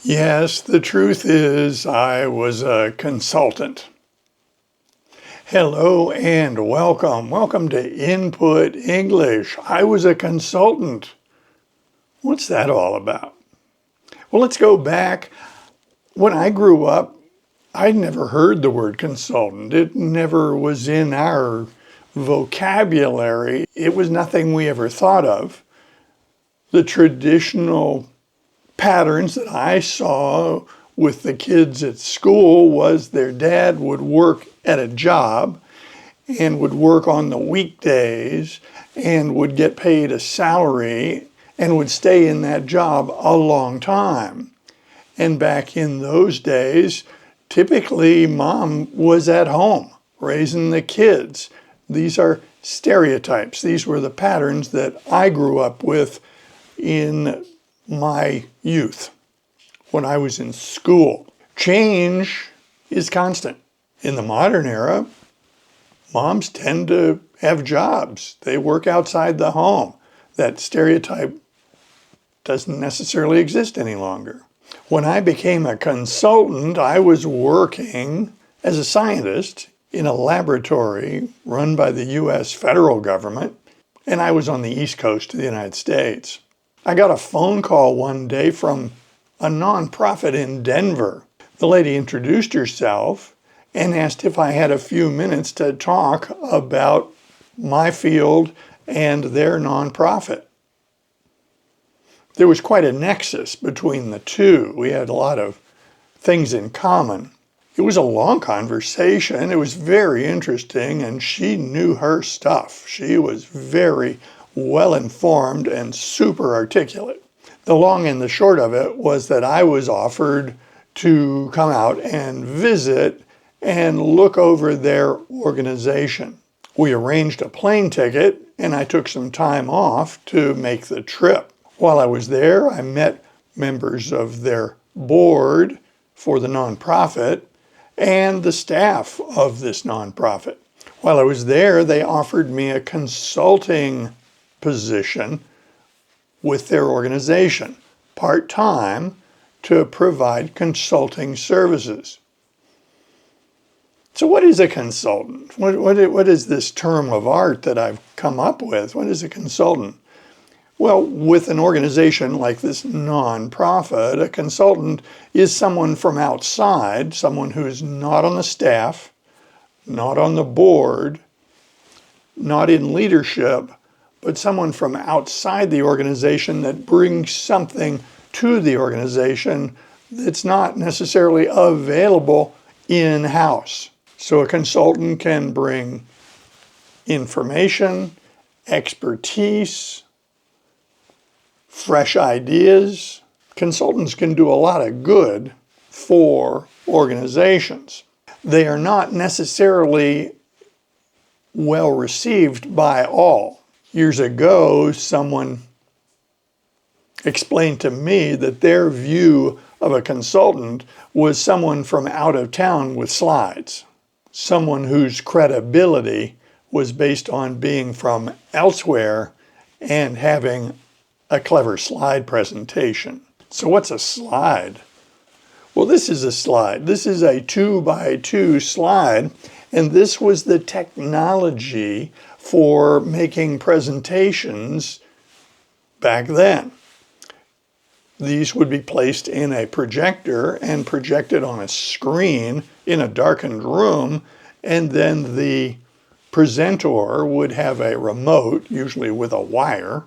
Yes, the truth is I was a consultant. Hello and welcome. Welcome to Input English. I was a consultant. What's that all about? Well, let's go back. When I grew up, I'd never heard the word consultant. It never was in our vocabulary. It was nothing we ever thought of. The traditional patterns that I saw with the kids at school was their dad would work at a job and would work on the weekdays and would get paid a salary and would stay in that job a long time. And back in those days, typically mom was at home raising the kids. These are stereotypes. These were the patterns that I grew up with in my youth when I was in school. Change is constant. In the modern era, moms tend to have jobs. They work outside the home. That stereotype doesn't necessarily exist any longer. When I became a consultant, I was working as a scientist in a laboratory run by the U.S. federal government, and I was on the East Coast of the United States. I got a phone call one day from a nonprofit in Denver. The lady introduced herself and asked if I had a few minutes to talk about my field and their nonprofit. There was quite a nexus between the two. We had a lot of things in common. It was a long conversation. It was very interesting, and she knew her stuff. She was very well informed and super articulate. The long and the short of it was that I was offered to come out and visit and look over their organization. We arranged a plane ticket and I took some time off to make the trip. While I was there, I met members of their board for the nonprofit and the staff of this nonprofit. While I was there, they offered me a consulting position with their organization, part-time, to provide consulting services. So what is a consultant? What is this term of art that I've come up with? What is a consultant? Well, with an organization like this nonprofit, a consultant is someone from outside, someone who is not on the staff, not on the board, not in leadership, but someone from outside the organization that brings something to the organization that's not necessarily available in-house. So a consultant can bring information, expertise, fresh ideas. Consultants can do a lot of good for organizations. They are not necessarily well received by all. Years ago, someone explained to me that their view of a consultant was someone from out of town with slides, someone whose credibility was based on being from elsewhere and having a clever slide presentation. So what's a slide? Well, this is a slide. This is a 2x2 slide, and this was the technology for making presentations back then. These would be placed in a projector and projected on a screen in a darkened room, and then the presenter would have a remote, usually with a wire,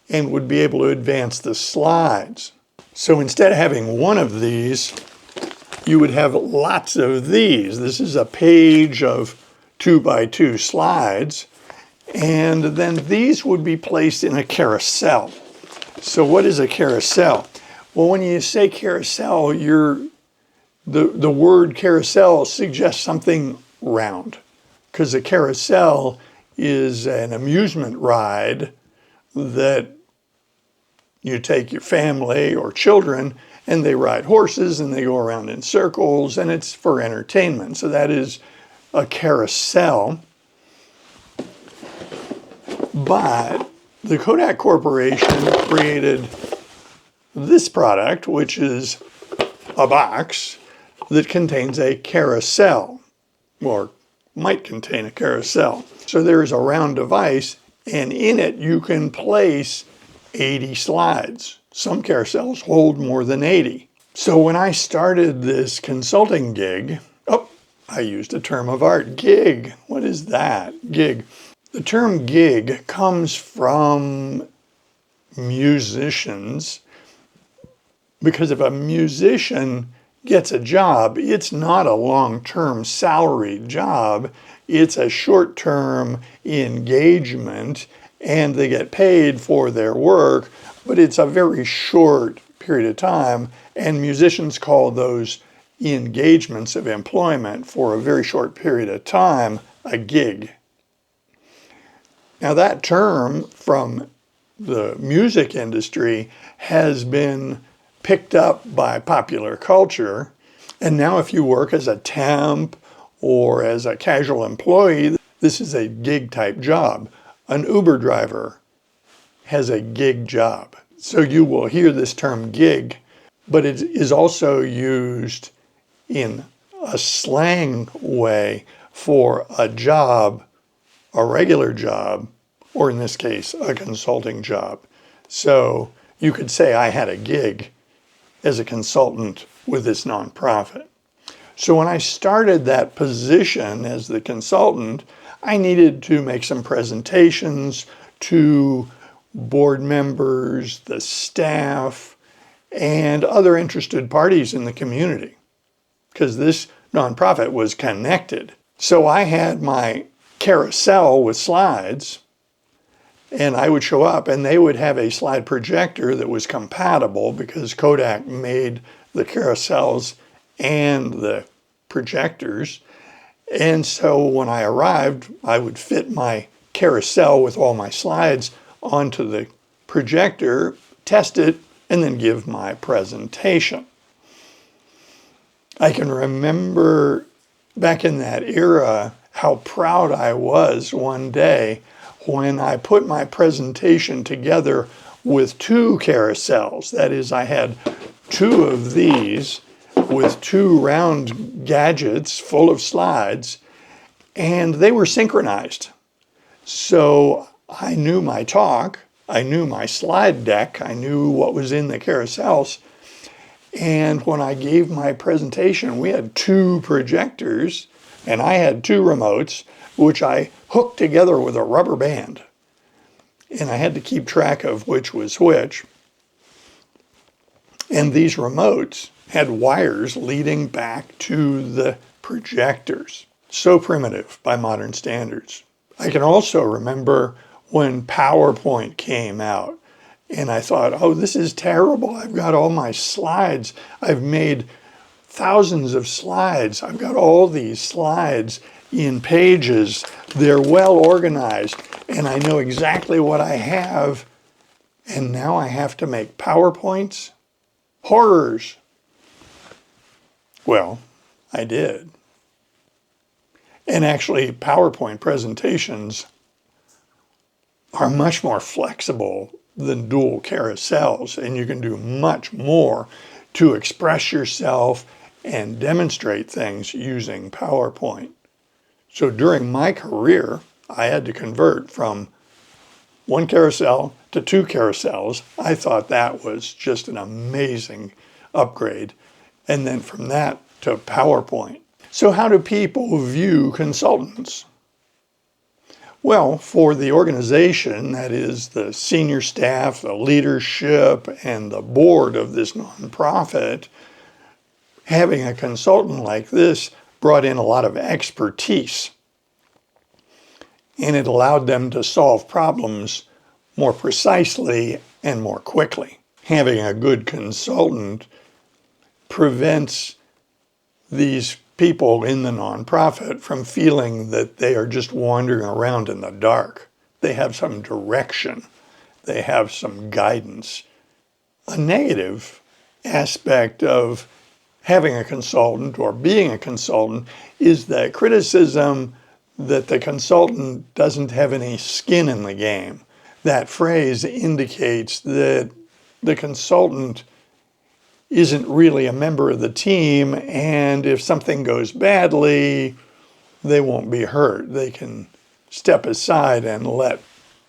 and would be able to advance the slides. So instead of having one of these, you would have lots of these. This is a page of 2x2 slides, and then these would be placed in a carousel. So what is a carousel? Well, when you say carousel, the word carousel suggests something round, because a carousel is an amusement ride that you take your family or children and they ride horses and they go around in circles, and it's for entertainment. So that is a carousel. But the Kodak Corporation created this product, which is a box that contains a carousel, or might contain a carousel. So there is a round device, and in it you can place 80 slides. Some carousels hold more than 80. So when I started this consulting gig, I used a term of art, gig. What is that? Gig. The term gig comes from musicians, because if a musician gets a job, it's not a long-term salaried job. It's a short-term engagement, and they get paid for their work, but it's a very short period of time, and musicians call those engagements of employment for a very short period of time a gig. Now that term from the music industry has been picked up by popular culture, and now if you work as a temp or as a casual employee, this is a gig type job. An Uber driver has a gig job. So you will hear this term gig, but it is also used in a slang way for a job, a regular job, or in this case, a consulting job. So you could say I had a gig as a consultant with this nonprofit. So when I started that position as the consultant, I needed to make some presentations to board members, the staff, and other interested parties in the community, because this nonprofit was connected. So I had my carousel with slides, and I would show up and they would have a slide projector that was compatible because Kodak made the carousels and the projectors. And so when I arrived, I would fit my carousel with all my slides onto the projector, test it, and then give my presentation. I can remember back in that era how proud I was one day when I put my presentation together with two carousels. That is, I had two of these with two round gadgets full of slides, and they were synchronized. So I knew my talk, I knew my slide deck, I knew what was in the carousels. And when I gave my presentation, we had two projectors and I had two remotes, which I hooked together with a rubber band. And I had to keep track of which was which. And these remotes had wires leading back to the projectors. So primitive by modern standards. I can also remember when PowerPoint came out. And I thought, oh, this is terrible. I've got all my slides. I've made thousands of slides. I've got all these slides in pages. They're well organized, and I know exactly what I have. And now I have to make PowerPoints? Horrors. Well, I did. And actually, PowerPoint presentations are much more flexible than dual carousels, and you can do much more to express yourself and demonstrate things using PowerPoint. So during my career, I had to convert from one carousel to two carousels. I thought that was just an amazing upgrade. And then from that to PowerPoint. So how do people view consultants? Well, for the organization, that is the senior staff, the leadership, and the board of this nonprofit, having a consultant like this brought in a lot of expertise. And it allowed them to solve problems more precisely and more quickly. Having a good consultant prevents these people in the nonprofit from feeling that they are just wandering around in the dark. They have some direction. They have some guidance. A negative aspect of having a consultant or being a consultant is the criticism that the consultant doesn't have any skin in the game. That phrase indicates that the consultant isn't really a member of the team, and if something goes badly, they won't be hurt. They can step aside and let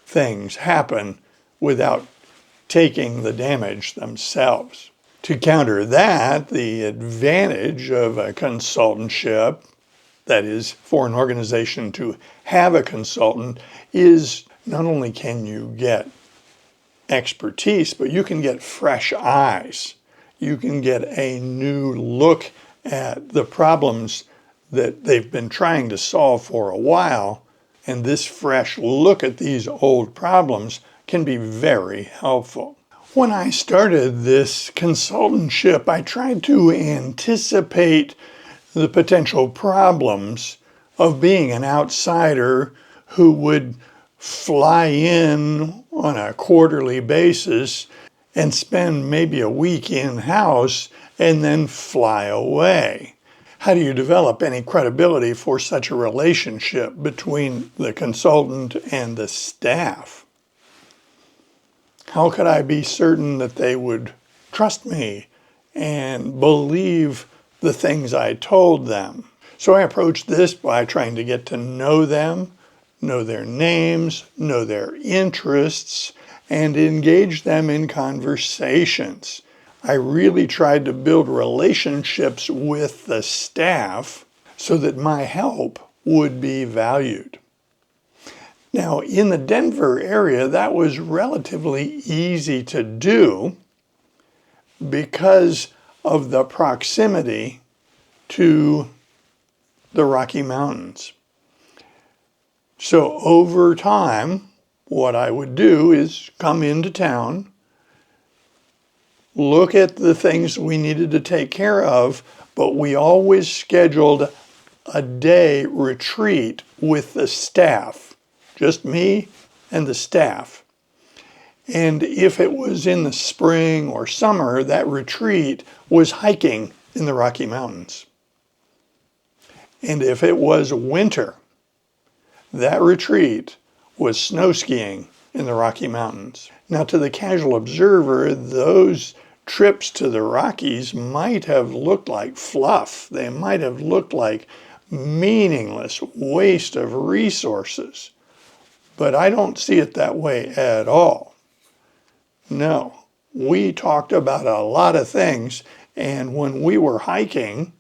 things happen without taking the damage themselves. To counter that, the advantage of a consultantship, that is, for an organization to have a consultant, is not only can you get expertise, but you can get fresh eyes. You can get a new look at the problems that they've been trying to solve for a while, and this fresh look at these old problems can be very helpful. When I started this consultantship, I tried to anticipate the potential problems of being an outsider who would fly in on a quarterly basis and spend maybe a week in-house and then fly away. How do you develop any credibility for such a relationship between the consultant and the staff? How could I be certain that they would trust me and believe the things I told them? So I approached this by trying to get to know them, know their names, know their interests, and engage them in conversations. I really tried to build relationships with the staff so that my help would be valued. Now, in the Denver area, that was relatively easy to do because of the proximity to the Rocky Mountains. So over time, what I would do is come into town, look at the things we needed to take care of, but we always scheduled a day retreat with the staff, just me and the staff. And if it was in the spring or summer, that retreat was hiking in the Rocky Mountains. And if it was winter, that retreat was snow skiing in the Rocky Mountains. Now, to the casual observer, those trips to the Rockies might have looked like fluff. They might have looked like meaningless waste of resources. But I don't see it that way at all. No, we talked about a lot of things, and when we were hiking,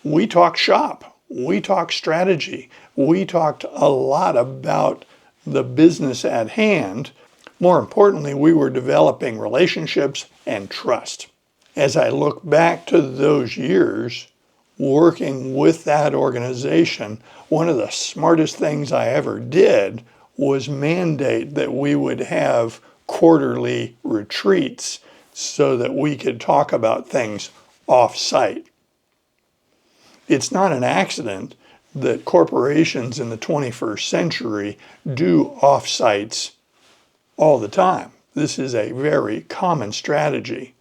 we talked shop, we talked strategy, we talked a lot about the business at hand. More importantly, we were developing relationships and trust. As I look back to those years working with that organization, one of the smartest things I ever did was mandate that we would have quarterly retreats so that we could talk about things off-site. It's not an accident that corporations in the 21st century do off-sites all the time. This is a very common strategy.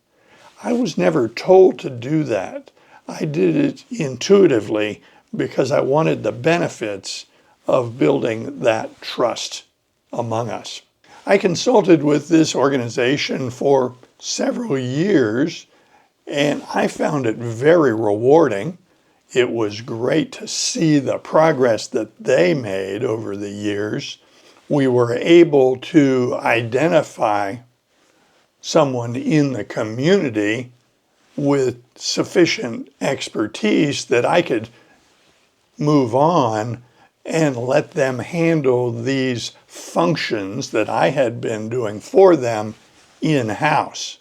I was never told to do that. I did it intuitively because I wanted the benefits of building that trust among us. I consulted with this organization for several years, and I found it very rewarding. It was great to see the progress that they made over the years. We were able to identify someone in the community with sufficient expertise that I could move on and let them handle these functions that I had been doing for them in-house.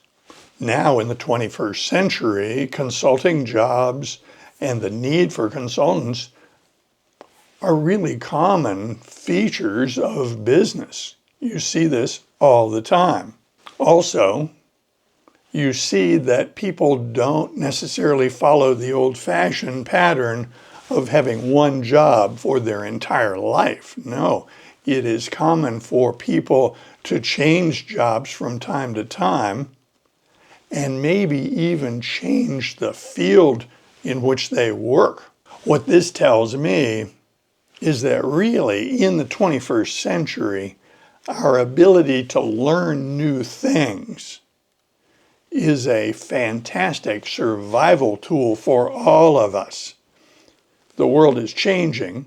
Now in the 21st century, consulting jobs and the need for consultants are really common features of business. You see this all the time. Also, you see that people don't necessarily follow the old-fashioned pattern of having one job for their entire life. No, it is common for people to change jobs from time to time and maybe even change the field in which they work. What this tells me is that really in the 21st century, our ability to learn new things is a fantastic survival tool for all of us. The world is changing.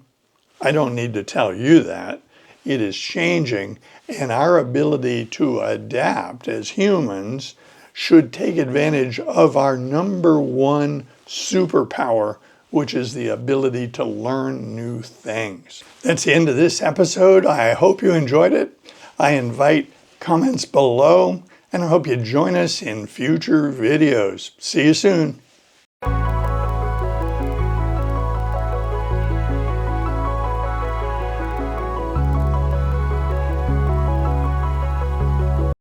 I don't need to tell you that. It is changing, and our ability to adapt as humans should take advantage of our number one superpower, which is the ability to learn new things. That's the end of this episode. I hope you enjoyed it. I invite comments below, and I hope you join us in future videos. See you soon.